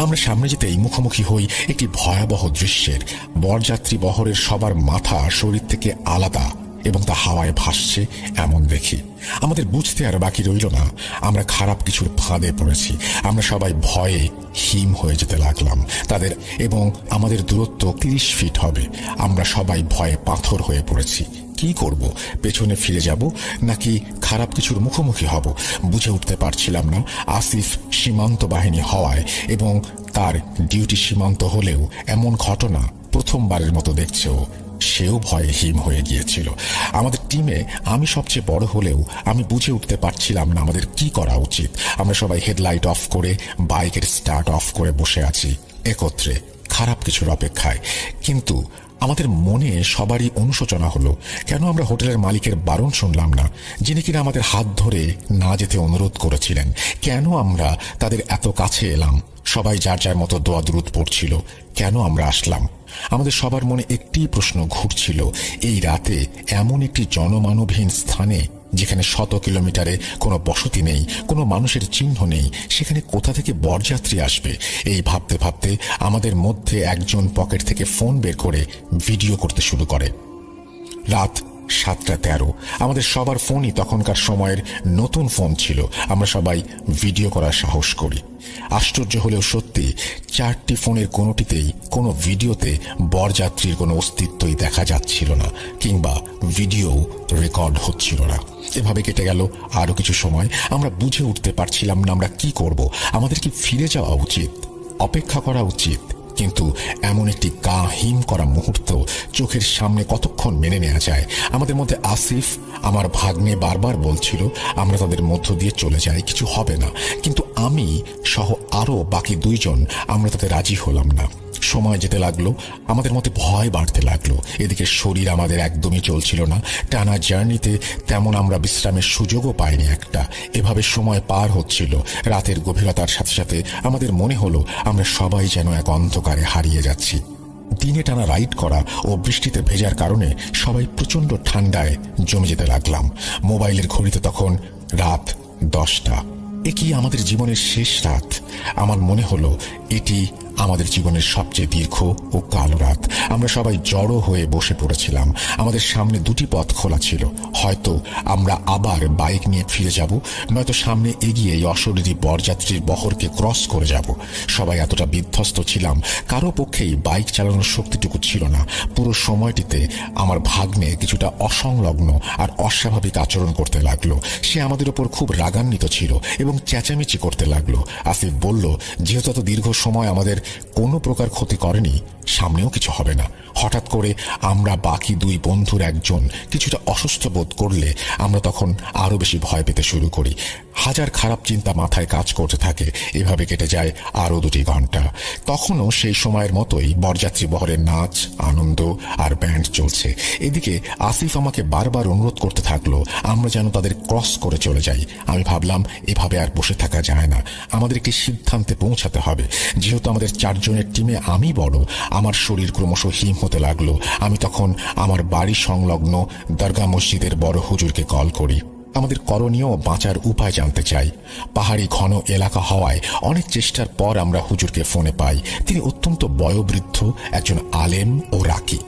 আমরা সামনে যেতেই মুখোমুখি হই একটি ভয়াবহ দৃশ্যের। বরযাত্রী বহরের সবার মাথা শরীর থেকে আলাদা এবং তা হাওয়ায় ভাসছে এমন দেখি। আমাদের বুঝতে আর বাকি রইল না, আমরা খারাপ কিছুর ফাঁদে পড়েছি। আমরা সবাই ভয়ে হিম হয়ে যেতে লাগলাম। তাদের এবং আমাদের দূরত্ব 30 ফিট হবে। আমরা সবাই ভয়ে পাথর হয়ে পড়েছি। কি করব? পেছনে ফিরে যাব নাকি খারাপ কিছুর মুখোমুখি হব বুঝে উঠতে পারছিলাম না। আসিফ সীমান্ত বাহিনী হওয়ায় এবং তার ডিউটি সীমান্ত হলেও এমন ঘটনা প্রথমবারের মতো দেখছেও, সেও ভয়ে হিম হয়ে গিয়েছিল। আমাদের টিমে আমি সবচেয়ে বড় হলেও আমি বুঝে উঠতে পারছিলাম না আমাদের কি করা উচিত। আমরা সবাই হেডলাইট অফ করে বাইকের স্টার্ট অফ করে বসে আছি একত্রে, খারাপ কিছুর অপেক্ষায়। কিন্তু আমাদের মনে সবারই অনুশোচনা হলো, কেন আমরা হোটেলের মালিকের বারণ শুনলাম না, যিনি কিনা আমাদের হাত ধরে না যেতে অনুরোধ করেছিলেন? কেন আমরা তাদের এত কাছে এলাম? সবাই যার যার মতো দোয়া দুরুদ পড়ছিল, কেন আমরা আসলাম? আমাদের সবার মনে একটি প্রশ্ন ঘুরছিল, এই রাতে এমন একটি জনমানবহীন স্থানে যেখানে 100 কিলোমিটারে কোনো বসতি নেই, কোনো মানুষের চিহ্ন নেই, সেখানে কোথা থেকে বরযাত্রী আসবে? এই ভাবতে ভাবতে আমাদের মধ্যে একজন পকেট থেকে ফোন বের করে ভিডিও করতে শুরু করে। রাত 7:13। আমাদের সবার ফোনই তখনকার সময়ের নতুন ফোন ছিল। আমরা সবাই ভিডিও করার সাহস করি। আশ্চর্য হলেও সত্যি, 4টি ফোনের কোনোটিতেই কোনো ভিডিওতে বরযাত্রীর কোনো অস্তিত্বই দেখা যাচ্ছিল না, কিংবা ভিডিও রেকর্ড হচ্ছিল না। এভাবে কেটে গেল আরো কিছু সময়। আমরা বুঝে উঠতে পারছিলাম না আমরা কি করব। আমাদের কি ফিরে যাওয়া উচিত, অপেক্ষা করা উচিত? কিন্তু এমন একটি গা হিম করা মুহূর্ত চোখের সামনে কতক্ষণ মেনে নেওয়া যায়? আমাদের মধ্যে আসিফ, আমার ভাগ্নে, বারবার বলছিল আমরা তাদের মধ্য দিয়ে চলে যাই, কিছু হবে না। কিন্তু আমি সহ আরো বাকি 2 জন আমরা তাতে রাজি হলাম না। সময় যেতে লাগলো, আমাদের মধ্যে ভয় বাড়তে লাগলো। এদিকে শরীর আমাদের একদমই চলছিল না। টানা জার্নিতে তেমন আমরা বিশ্রামের সুযোগও পাইনি একটা। এভাবে সময় পার হচ্ছিল। রাতের গভীরতার সাথে সাথে আমাদের মনে হলো আমরা সবাই যেন এক অন্ধকারে হারিয়ে যাচ্ছি। দিনে টানা রাইড করা ও বৃষ্টিতে ভেজার কারণে সবাই প্রচন্ড ঠান্ডায় জমে যেতে লাগলাম। মোবাইলের ঘড়িতে তখন রাত 10টা। এ কি আমাদের জীবনের শেষ রাত? আমার মনে হলো এটি আমাদের জীবনের সবচেয়ে দীর্ঘ ও কালো রাত। আমরা সবাই জড়ো হয়ে বসে পড়েছিলাম। আমাদের সামনে 2টি পথ খোলা ছিল। হয়তো আমরা আবার বাইক নিয়ে ফিরে যাব, নয়তো সামনে এগিয়ে এই অশরীরী বরযাত্রীর বহরকে ক্রস করে যাব। সবাই এতটা বিধ্বস্ত ছিলাম, কারো পক্ষেই বাইক চালানোর শক্তিটুকু ছিল না। পুরো সময়টিতে আমার ভাগ্নে কিছুটা অসংলগ্ন আর অস্বাভাবিক আচরণ করতে লাগলো। সে আমাদের উপর খুব রাগান্বিত ছিল এবং চেঁচামেচি করতে লাগলো। আসিফ বলল, যেহেতু এত দীর্ঘ সময় আমাদের কোনো প্রকার ক্ষতি করেনি, সামনেও কিছু হবে না। হঠাৎ করে আমরা বাকি 2 বন্ধুর একজন কিছুটা অসুস্থ বোধ করলে আমরা তখন আরো বেশি ভয় পেতে শুরু করি। হাজার খারাপ চিন্তা মাথায় কাজ করতে থাকে। এভাবে কেটে যায় আরো 2 ঘন্টা। তখনও সেই সময়ের মতোই বরযাত্রী বহরের নাচ, আনন্দ আর ব্যান্ড চলছে। এদিকে আসিফ আমাকে বারবার অনুরোধ করতে থাকলো আমরা যেন তাদের ক্রস করে চলে যাই। আমি ভাবলাম এভাবে আর বসে থাকা যায় না, আমাদের একটি সিদ্ধান্তে পৌঁছাতে হবে। যেহেতু আমাদের 4 জনের টিমে আমি বড়, আমার শরীর ক্রমশ হিম হতে লাগলো। আমি তখন আমার বাড়ি সংলগ্ন দরগা মসজিদের বড় হুজুরকে কল করি। আমাদের করণীয় বাঁচার উপায় জানতে চাই। পাহাড়ি ঘন এলাকা হওয়ায় অনেক চেষ্টার পর আমরা হুজুরকে ফোনে পাই। তিনি অত্যন্ত বয়োবৃদ্ধ একজন আলেম ও রাকি।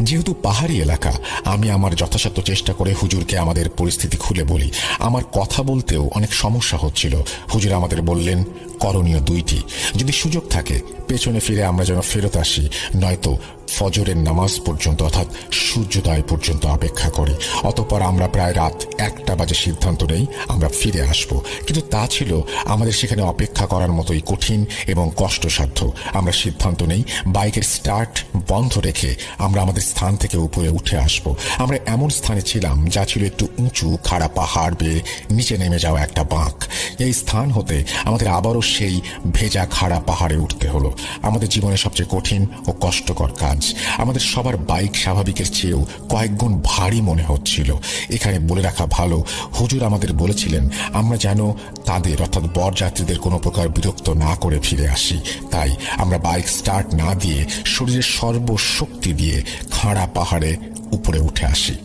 যেহেতু পাহাড়ি এলাকা, আমি আমার যথাসাধ্য চেষ্টা করে হুজুরকে আমাদের পরিস্থিতি খুলে বলি। আমার কথা বলতেও অনেক সমস্যা হচ্ছিল। হুজুর আমাদের বললেন করণীয় 2টি। যদি সুযোগ থাকে পেছনে ফিরে আমরা যেন ফেরত আসি, নয়তো ফজরের নামাজ পর্যন্ত অর্থাৎ সূর্যোদয় পর্যন্ত অপেক্ষা করি। অতঃপর আমরা প্রায় রাত 1টা বাজে সিদ্ধান্ত নেই আমরা ফিরে আসব। কিন্তু তা ছিল আমাদের সেখানে অপেক্ষা করার মতোই কঠিন এবং কষ্টসাধ্য। আমরা সিদ্ধান্ত নেই বাইকের স্টার্ট বন্ধ রেখে আমরা আমাদের স্থান থেকে উপরে উঠে আসব। আমরা এমন স্থানে ছিলাম যা ছিল একটু উঁচু, খাড়া পাহাড় বেয়ে নিচে নেমে যাওয়া একটা বাঁক। এই স্থান হতে আমাদের আবারও সেই ভেজা খাড়া পাহাড়ে উঠতে হলো। আমাদের জীবনের সবচেয়ে কঠিন ও কষ্টকর কাজ। আমাদের সবার বাইক স্বাভাবিকের চেয়েও কয়েক গুণ ভারী মনে হচ্ছিল। এখানে বলে রাখা ভালো, হুজুর আমাদের বলেছিলেন আমরা যেন তাদের অর্থাৎ বরযাত্রীদের কোনো প্রকার বিরক্ত না করে ফিরে আসি। তাই আমরা বাইক স্টার্ট না দিয়ে শরীরের সর্বশক্তি দিয়ে খাড়া পাহাড়ে উপরে উঠে আসি।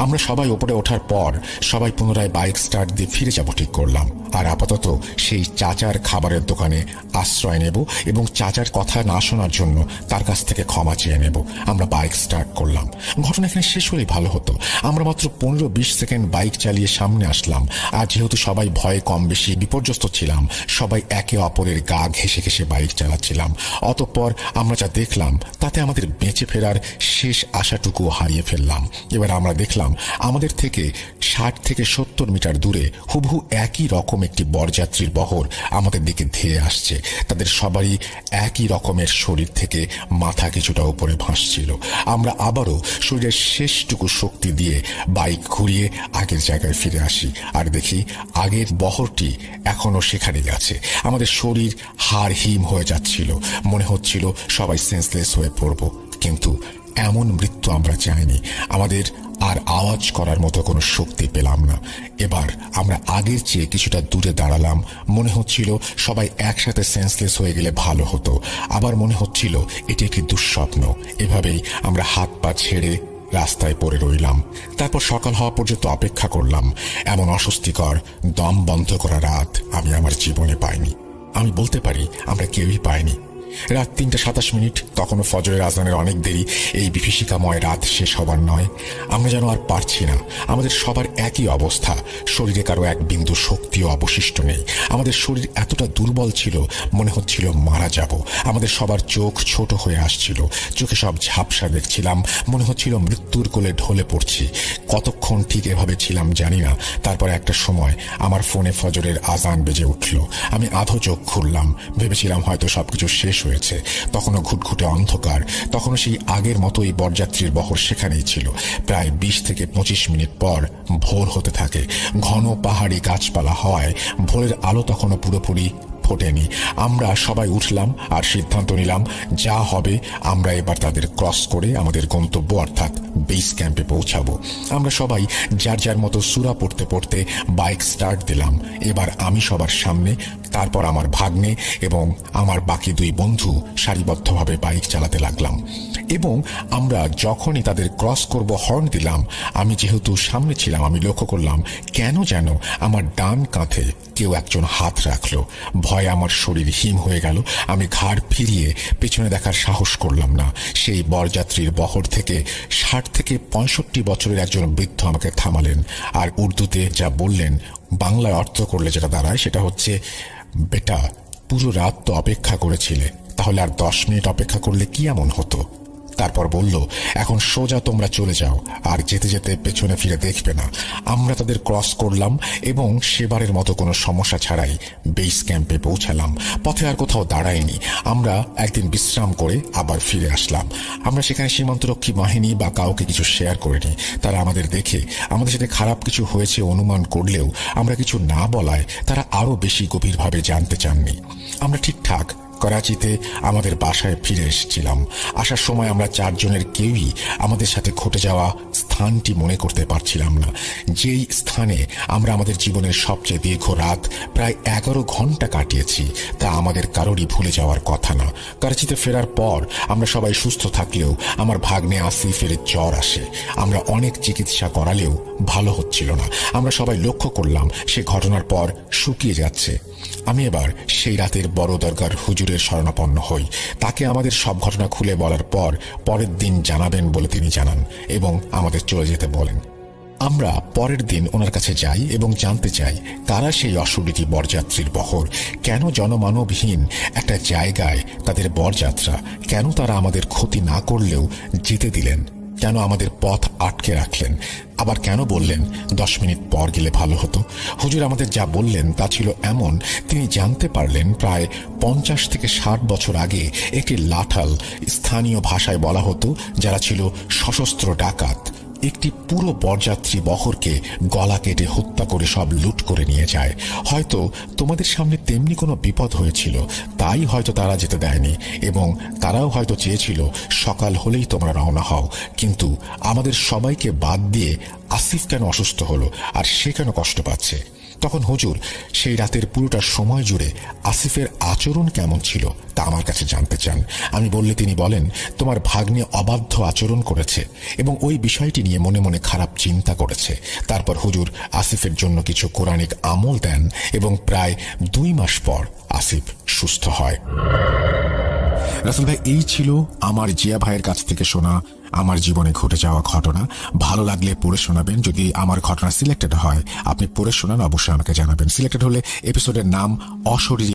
আমরা সবাই উপরে ওঠার পর সবাই পুনরায় বাইক স্টার্ট দিয়ে ফিরে যাব ঠিক করলাম। আর আপাতত সেই চাচার খাবারের দোকানে আশ্রয় নেব এবং চাচার কথা না শোনার জন্য তার কাছ থেকে ক্ষমা চেয়ে নেব। আমরা বাইক স্টার্ট করলাম। ঘটনা এখানে শেষ হলেই ভালো হতো। আমরা মাত্র 15-20 সেকেন্ড বাইক চালিয়ে সামনে আসলাম। আর যেহেতু সবাই ভয়ে কম বেশি বিপর্যস্ত ছিলাম, সবাই একে অপরের গা ঘেঁষে ঘেঁষে বাইক চালাচ্ছিলাম। অতঃপর আমরা যা দেখলাম তাতে আমাদের বেঁচে ফেরার শেষ আশাটুকু হারিয়ে ফেললাম। এবার আমরা দেখলাম আমাদের থেকে 60 থেকে 70 মিটার দূরে হুবহু একই রকম একটি বরযাত্রীর বহর আমাদের দিকে ধেয়ে আসছে। তাদের সবারই একই রকমের শরীর থেকে মাথা কিছুটা উপরে ভাসছিল। আমরা আবারও শরীরের শেষটুকু শক্তি দিয়ে বাইক ঘুরিয়ে আগের জায়গায় ফিরে আসি আর দেখি আগের বহরটি এখনো সেখানেই আছে। আমাদের শরীর হাড় হিম হয়ে যাচ্ছিল। মনে হচ্ছিল সবাই সেন্সলেস হয়ে পড়ব। কিন্তু এমন মৃত্যু আমরা চাইনি। আমাদের আর আওয়াজ করার মতো কোনো শক্তি পেলাম না। এবার আমরা আগের চেয়ে কিছুটা দূরে দাঁড়ালাম। মনে হচ্ছিল সবাই একসাথে সেন্সলেস হয়ে গেলে ভালো হতো। আবার মনে হচ্ছিল এটি একটি দুঃস্বপ্ন। এভাবেই আমরা হাত পা ছেড়ে রাস্তায় পড়ে রইলাম। তারপর সকাল হওয়া পর্যন্ত অপেক্ষা করলাম। এমন অস্বস্তিকর দম বন্ধ করা রাত আমি আমার জীবনে পাইনি। আমি বলতে পারি আমরা কেউই পাইনি। রাত 3:27, তখনও ফজরের আজানের অনেক দেরি। এই বিভীষিকাময় রাত শেষ হবার নয়। আমরা যেন আর পারছি না। আমাদের সবার একই অবস্থা। শরীরে কারো এক বিন্দু শক্তিও অবশিষ্ট নেই। আমাদের শরীর এতটা দুর্বল ছিল মনে হচ্ছিল মারা যাব। আমাদের সবার চোখ ছোট হয়ে আসছিল। চোখে সব ঝাপসা দেখছিলাম। মনে হচ্ছিল মৃত্যুর কোলে ঢলে পড়ছি। কতক্ষণ ঠিক এভাবে ছিলাম জানি না। তারপর একটা সময় আমার ফোনে ফজরের আজান বেজে উঠল। আমি আধো চোখ খুললাম। ভেবেছিলাম হয়তো সবকিছু শেষ হয়েছে। তখনও ঘুটঘুটে অন্ধকার। তখনও সেই আগের মতোই বরযাত্রীর বহর সেখানেই ছিল। প্রায় 20 থেকে 25 মিনিট পর ভোর হতে থাকে। ঘন পাহাড়ি গাছপালা হওয়ায় ভোরের আলো তখনও পুরোপুরি ফোটেনি। আমরা সবাই উঠলাম আর সিদ্ধান্ত নিলাম যা হবে আমরা এবার তাদের ক্রস করে আমাদের গন্তব্য অর্থাৎ বেস ক্যাম্পে পৌঁছাবো। আমরা সবাই যার যার মতো সূরা পড়তে পড়তে বাইক স্টার্ট দিলাম। এবার আমি সবার সামনে, তারপর আমার ভাগ্নে এবং আমার বাকি 2 বন্ধু সারিবদ্ধভাবে বাইক চালাতে লাগলাম। এবং আমরা যখনই তাদের ক্রস করব হর্ন দিলাম। আমি যেহেতু সামনে ছিলাম আমি লক্ষ্য করলাম কেন যেন আমার ডান কাঁধে কেউ একজন হাত রাখলো। ভয়ে আমার শরীর হিম হয়ে গেল। আমি ঘাড় ফিরিয়ে পেছনে দেখার সাহস করলাম না। সেই বরযাত্রীর বহর থেকে 60 থেকে 65 বছরের একজন বৃদ্ধ আমাকে থামালেন আর উর্দুতে যা বললেন বাংলায় অর্থ করলে যেটা দাঁড়ায় সেটা হচ্ছে, বেটা পুরো রাত তো অপেক্ষা করেছিলে, তাহলে আর 10 মিনিট অপেক্ষা করলে কি এমন হতো? তারপর বলল, এখন সোজা তোমরা চলে যাও, আর যেতে যেতে পেছনে ফিরে দেখবে না। আমরা তাদের ক্রস করলাম এবং সেবারের মতো কোনো সমস্যা ছাড়াই বেস ক্যাম্পে পৌঁছালাম। পথে আর কোথাও দাঁড়াইনি। আমরা একদিন বিশ্রাম করে আবার ফিরে আসলাম। আমরা সেখানে সীমান্তরক্ষী বাহিনী বা কাউকে কিছু শেয়ার করিনি। তারা আমাদের দেখে আমাদের সাথে খারাপ কিছু হয়েছে অনুমান করলেও আমরা কিছু না বলায় তারা আরো বেশি গভীরভাবে জানতে চাননি। আমরা ঠিকঠাক করাচিতে আমাদের বাসায় ফিরে এসেছিলাম। আসার সময় আমরা চারজনের কেউই আমাদের সাথে ঘটে যাওয়া স্থানটি মনে করতে পারছিলাম না। যেই স্থানে আমরা আমাদের জীবনের সবচেয়ে দীর্ঘ রাত প্রায় 11 ঘন্টা কাটিয়েছি তা আমাদের কারোরই ভুলে যাওয়ার কথা না। করাচিতে ফেরার পর আমরা সবাই সুস্থ থাকলেও আমার ভাগ্নে আসিফের জ্বর আসে। আমরা অনেক চিকিৎসা করালেও ভালো হচ্ছিল না। আমরা সবাই লক্ষ্য করলাম সে ঘটনার পর শুকিয়ে যাচ্ছে। আমি এবার সেই রাতের বড় দরগার হুজুরের শরণাপন্ন হই। তাকে আমাদের সব ঘটনা খুলে বলার পর পরের দিন জানাবেন বলে তিনি জানান এবং আমাদের চলে যেতে বলেন। আমরা পরের দিন ওনার কাছে যাই এবং জানতে চাই কারা সেই অশরীরী বরযাত্রীর বহর, কেন জনমানবহীন একটা জায়গায় তাদের বরযাত্রা, কেন তারা আমাদের ক্ষতি না করলেও যেতে দিলেন, কেন আমাদের পথ আটকে রাখলেন, আবার কেন বললেন 10 মিনিট পর গেলে ভালো হতো। হুজুর আমাদের যা বললেন তা ছিল এমন, তিনি জানতে পারলেন প্রায় 50 থেকে 60 বছর আগে একটি লাঠাল, স্থানীয় ভাষায় বলা হতো, যারা ছিল সশস্ত্র ডাকাত, একটি পুরো বরযাত্রী বহরকে গলা কেটে হত্যা করে সব লুট করে নিয়ে যায়। হয়তো তোমাদের সামনে তেমনি কোনো বিপদ হয়েছিল, তাই হয়তো তারা যেতে দেয়নি, এবং তারাও হয়তো চেয়েছিল সকাল হলেই তোমরা রওনা হও। কিন্তু আমাদের সবাইকে বাদ দিয়ে আসিফ কেন অসুস্থ হলো, আর সে কেন কষ্ট পাচ্ছে? তখন হুজুর সেই রাতের পুরোটা সময় জুড়ে আসিফের আচরণ কেমন ছিল তা আমার কাছে জানতে চান। আমি বললে তিনি বলেন, তোমার ভাগ্নে অবাধ্য আচরণ করেছে এবং ওই বিষয়টি নিয়ে মনে মনে খারাপ চিন্তা করেছে। তারপর হুজুর আসিফের জন্য কিছু কোরআনিক আমল দেন এবং প্রায় 2 মাস পর আসিফ সুস্থ হয়। রাসেল ভাই, এই ছিল আমার জিয়া ভাইয়ের কাছ থেকে শোনা আমার জীবনে ঘটে যাওয়া ঘটনা। ভালো লাগলে পড়ে শোনাবেন। যদি আমার ঘটনা সিলেক্টেড হয়, আপনি পড়ে শোনান, অবশ্যই আমাকে জানাবেন। সিলেক্টেড হলে এপিসোডের নাম অশরীরী